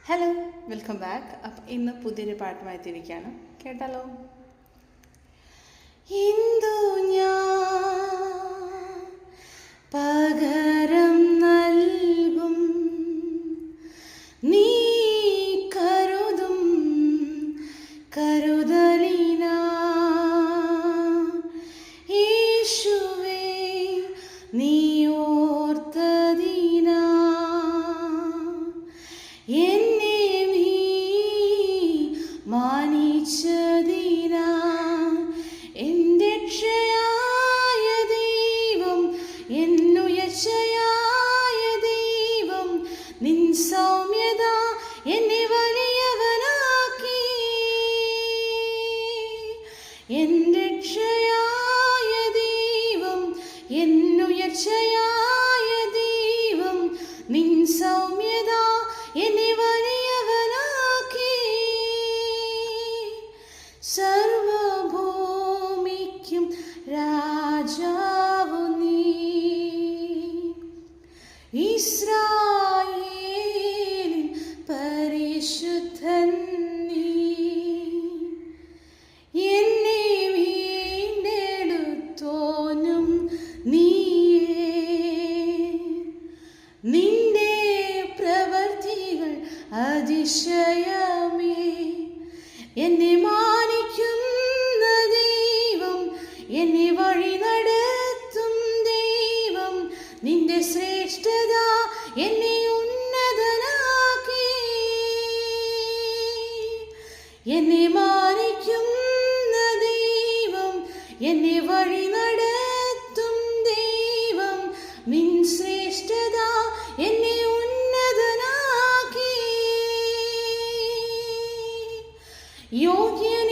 Hello, welcome back. അപ്പം ഇന്ന് പുതിയൊരു പാട്ടുമായി തിരിക്കുകയാണ്. കേട്ടാലോ? ഇന്ദു ഞാൻ പകരം നൽകും, നീ കരുതും കരുതലിനാ യേശുവേ, നീ ഓർത്തതിനാ എന്നെ നീ മാനിച്ചതിനാ എൻ്റെ രക്ഷയായ ദൈവം, എന്നുയർച്ചയായ ദൈവം, നിൻ സൗമ്യത എന്നെ വലിയവനാക്കി. എൻ്റെ രക്ഷയായ ദൈവം, എന്നുയർച്ചയായ ദൈവം, നിൻ സൗമ്യത എന്നെ വലിയവനാക്കി. സർവഭൂമിക്കും രാജാവു നീ, ഇസ്രായേലിൻ പരിശുദ്ധൻ നീ. എന്നെ വീണ്ടെടുത്തോനും നീയേ, നിന്റെ പ്രവർത്തികൾ അതിശയമേ. എന്നെ മാനിക്കുന്ന ദൈവം, എന്നെ വഴി നടത്തും ദൈവം, നിന്റെ ശ്രേഷ്ഠത എന്നെ ഉന്നതനാക്കി. എന്നെ മാനിക്കുന്ന ദൈവം, എന്നെ വഴി നടത്തും ദൈവം, നിൻ ശ്രേഷ്ഠത എന്നെ ഉന്നതനാക്കി. യോഗ്യൻ